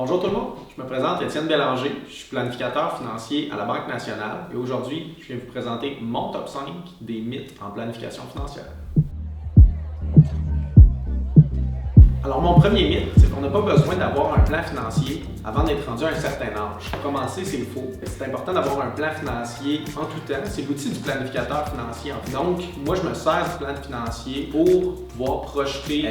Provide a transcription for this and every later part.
Bonjour tout le monde, je me présente Étienne Bélanger, je suis planificateur financier à la Banque nationale et aujourd'hui, je viens vous présenter mon top 5 des mythes en planification financière. Alors mon premier mythe, c'est qu'on n'a pas besoin d'avoir un plan financier avant d'être rendu à un certain âge. Pour commencer, c'est faux. C'est important d'avoir un plan financier en tout temps. C'est l'outil du planificateur financier. Donc, moi, je me sers du plan financier pour pouvoir projeter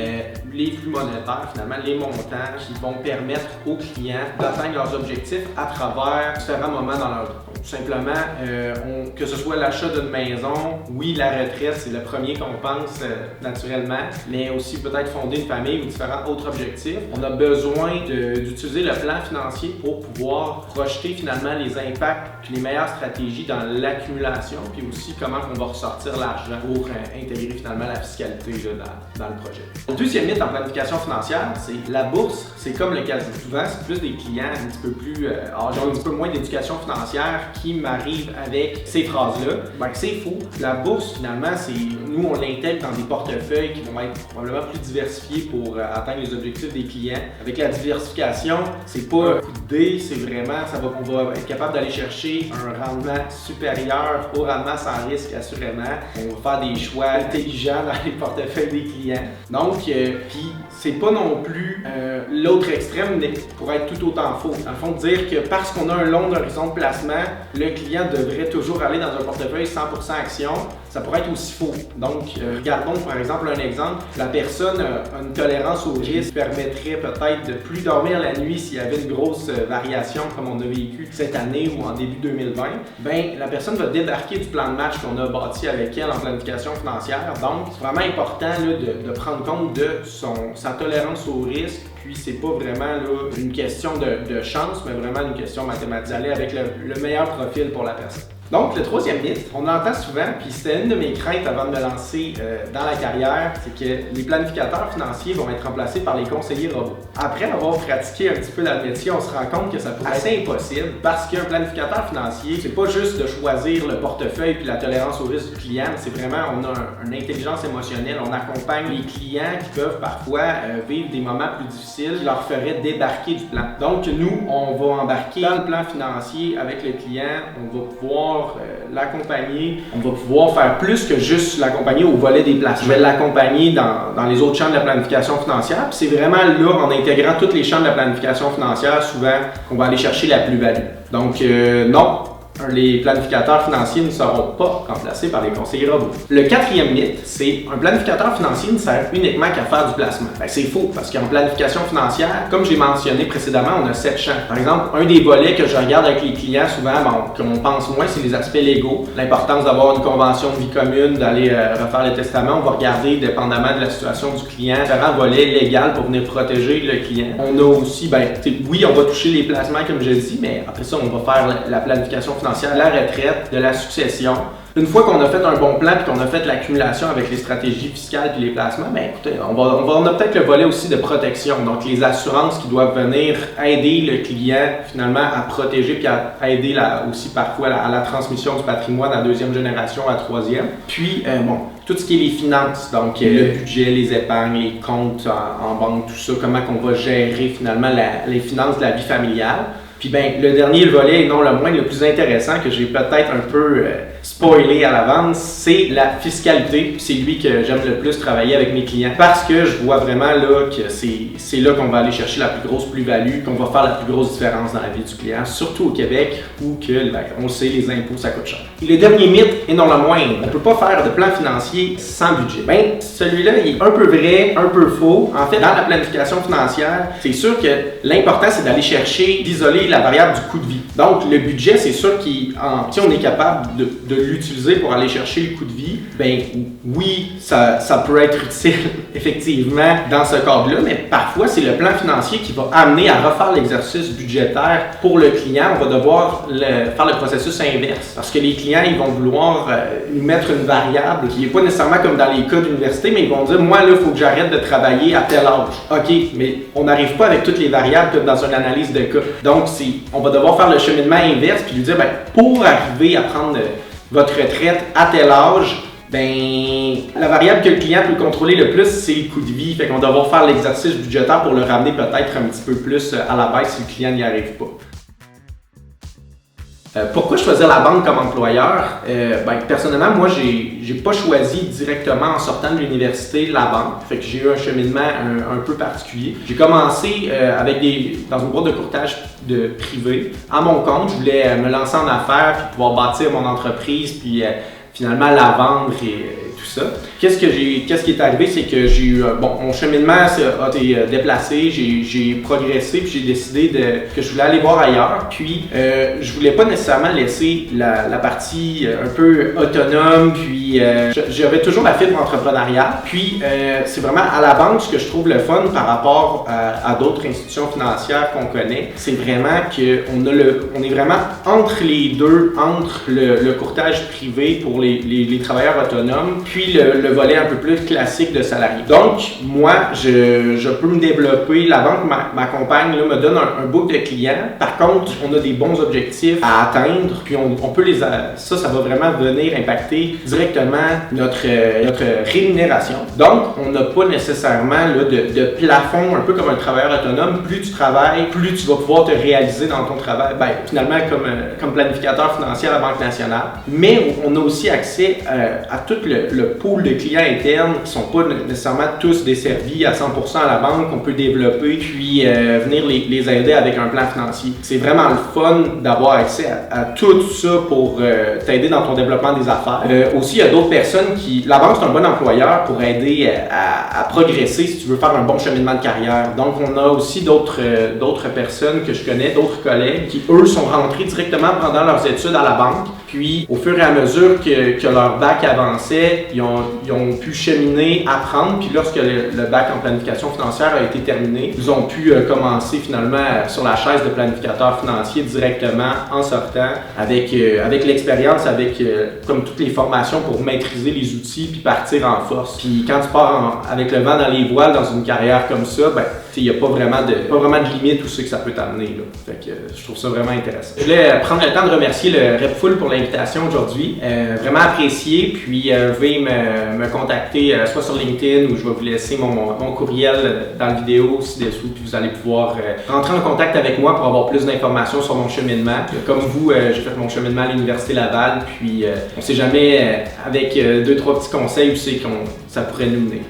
les flux monétaires, finalement, les montants qui vont permettre aux clients d'atteindre leurs objectifs à travers différents moments dans leur vie. Tout simplement, que ce soit l'achat d'une maison, oui, la retraite, c'est le premier qu'on pense naturellement, mais aussi peut-être fonder une famille ou différents autres objectifs. On a besoin d'utiliser le plan financier pour pouvoir projeter finalement les impacts puis les meilleures stratégies dans l'accumulation, puis aussi comment on va ressortir l'argent pour intégrer finalement la fiscalité là, dans le projet. Le deuxième mythe en planification financière, c'est la bourse, c'est comme le casino. Souvent, c'est plus des clients un petit peu plus âgés, un petit peu moins d'éducation financière qui m'arrivent avec ces phrases-là. Ben, c'est faux. La bourse, finalement, nous, on l'intègre dans des portefeuilles qui vont être probablement plus diversifiés pour atteindre les objectifs des clients. Avec la diversification, c'est pas un coup de dé, c'est vraiment, on va être capable d'aller chercher un rendement supérieur au rendement sans risque, assurément. On va faire des choix intelligents dans les portefeuilles des clients. Donc, puis c'est pas non plus l'autre extrême pour être tout autant faux. Dans le fond, dire que parce qu'on a un long horizon de placement, le client devrait toujours aller dans un portefeuille 100% action, ça pourrait être aussi faux. Donc, regardons par exemple un exemple. La personne a une tolérance au risque, permettrait peut-être de plus dormir la nuit s'il y avait une grosse variation comme on a vécu cette année ou en début 2020. Ben, la personne va débarquer du plan de match qu'on a bâti avec elle en planification financière. Donc, c'est vraiment important là, de prendre compte de sa tolérance au risque. Puis c'est pas vraiment là, une question de chance, mais vraiment une question mathématique, d'aller avec le meilleur profil pour la personne. Donc, le troisième mythe, on l'entend souvent, puis c'était une de mes craintes avant de me lancer dans la carrière, c'est que les planificateurs financiers vont être remplacés par les conseillers robots. Après avoir pratiqué un petit peu dans le métier, on se rend compte que ça pourrait être assez impossible parce qu'un planificateur financier, c'est pas juste de choisir le portefeuille puis la tolérance au risque du client, mais c'est vraiment, on a une intelligence émotionnelle, on accompagne les clients qui peuvent parfois vivre des moments plus difficiles qui leur feraient débarquer du plan. Donc, nous, on va embarquer dans le plan financier avec le client, on va pouvoir l'accompagner, on va pouvoir faire plus que juste l'accompagner au volet des placements. Je vais l'accompagner dans les autres champs de la planification financière. Puis c'est vraiment là, en intégrant tous les champs de la planification financière, souvent, qu'on va aller chercher la plus-value. Donc non, les planificateurs financiers ne seront pas remplacés par les conseillers robots. Le quatrième mythe, c'est un planificateur financier ne sert uniquement qu'à faire du placement. Ben, c'est faux, parce qu'en planification financière, comme j'ai mentionné précédemment, on a 7 champs. Par exemple, un des volets que je regarde avec les clients souvent, qu'on pense moins, c'est les aspects légaux. L'importance d'avoir une convention de vie commune, d'aller refaire le testament. On va regarder, dépendamment de la situation du client, différents volets légaux pour venir protéger le client. On a aussi, oui, on va toucher les placements, comme je dis, mais après ça, on va faire la planification financière, la retraite, de la succession. Une fois qu'on a fait un bon plan et qu'on a fait l'accumulation avec les stratégies fiscales et les placements, ben écoutez, on a peut-être le volet aussi de protection. Donc les assurances qui doivent venir aider le client finalement à protéger puis à aider aussi parfois à la transmission du patrimoine à deuxième génération, à troisième. Puis tout ce qui est les finances, donc le budget, les épargnes, les comptes en banque, tout ça, comment qu'on va gérer finalement les finances de la vie familiale. Puis le dernier volet, et non le moins, le plus intéressant que j'ai peut-être un peu spoilé à l'avance, c'est la fiscalité. C'est lui que j'aime le plus travailler avec mes clients parce que je vois vraiment là que c'est là qu'on va aller chercher la plus grosse plus-value, qu'on va faire la plus grosse différence dans la vie du client, surtout au Québec où on le sait, les impôts, ça coûte cher. Et le dernier mythe, et non le moindre, on ne peut pas faire de plan financier sans budget. Celui-là, il est un peu vrai, un peu faux. En fait, dans la planification financière, c'est sûr que l'important, c'est d'aller chercher, d'isoler la variable du coût de vie. Donc, le budget, c'est sûr qu'on est capable de l'utiliser pour aller chercher le coût de vie. Oui, ça peut être utile, effectivement, dans ce cadre-là, mais parfois, c'est le plan financier qui va amener à refaire l'exercice budgétaire pour le client. On va devoir faire le processus inverse parce que les clients, ils vont vouloir nous mettre une variable qui n'est pas nécessairement comme dans les cas d'université, mais ils vont dire, moi, là, il faut que j'arrête de travailler à tel âge. OK, mais on n'arrive pas avec toutes les variables comme dans une analyse de cas. Donc, on va devoir faire le cheminement inverse puis lui dire, pour arriver à prendre votre retraite à tel âge, Ben, la variable que le client peut contrôler le plus, c'est le coût de vie. Fait qu'on va devoir faire l'exercice budgétaire pour le ramener peut-être un petit peu plus à la baisse si le client n'y arrive pas. Pourquoi choisir la banque comme employeur? Ben, personnellement, moi, j'ai pas choisi directement en sortant de l'université la banque. Fait que j'ai eu un cheminement un peu particulier. J'ai commencé dans une boîte de courtage privé à mon compte. Je voulais me lancer en affaires puis pouvoir bâtir mon entreprise puis finalement la vendre et tout ça. Qu'est-ce qui est arrivé, c'est que j'ai eu, mon cheminement a été déplacé, j'ai progressé, puis j'ai décidé que je voulais aller voir ailleurs. Puis, je voulais pas nécessairement laisser la partie un peu autonome, puis j'avais toujours la fibre entrepreneuriale. Puis, c'est vraiment à la banque ce que je trouve le fun par rapport à d'autres institutions financières qu'on connaît. C'est vraiment on est vraiment entre les deux, entre le courtage privé pour les travailleurs autonomes, puis le volet un peu plus classique de salarié. Donc, moi, je peux me développer. La banque m'accompagne, me donne un book de clients. Par contre, on a des bons objectifs à atteindre, puis on peut ça va vraiment venir impacter directement notre rémunération. Donc, on n'a pas nécessairement de plafond, un peu comme un travailleur autonome. Plus tu travailles, plus tu vas pouvoir te réaliser dans ton travail. Ben, finalement, comme planificateur financier à la Banque nationale. Mais on a aussi accès à tout le pool de clients internes qui ne sont pas nécessairement tous desservis à 100% à la banque, qu'on peut développer puis venir les aider avec un plan financier. C'est vraiment le fun d'avoir accès à tout ça pour t'aider dans ton développement des affaires. Aussi, il y a d'autres personnes la banque c'est un bon employeur pour aider à progresser si tu veux faire un bon cheminement de carrière. Donc, on a aussi d'autres personnes que je connais, d'autres collègues qui, eux, sont rentrés directement pendant leurs études à la banque. Puis, au fur et à mesure que leur bac avançait, ils ont pu cheminer, apprendre. Puis, lorsque le bac en planification financière a été terminé, ils ont pu commencer finalement sur la chaise de planificateur financier directement en sortant avec l'expérience, comme toutes les formations pour maîtriser les outils puis partir en force. Puis, quand tu pars avec le vent dans les voiles dans une carrière comme ça, ben, il n'y a pas vraiment de limite où c'est que ça peut t'amener. Fait que je trouve ça vraiment intéressant. Je voulais prendre le temps de remercier le Repful pour l'invitation aujourd'hui. Vraiment apprécié. Puis veuillez me contacter soit sur LinkedIn ou je vais vous laisser mon courriel dans la vidéo ci-dessous. Puis vous allez pouvoir rentrer en contact avec moi pour avoir plus d'informations sur mon cheminement. Comme vous, j'ai fait mon cheminement à l'Université Laval. Puis on ne sait jamais avec 2-3 petits conseils où c'est ça pourrait nous mener.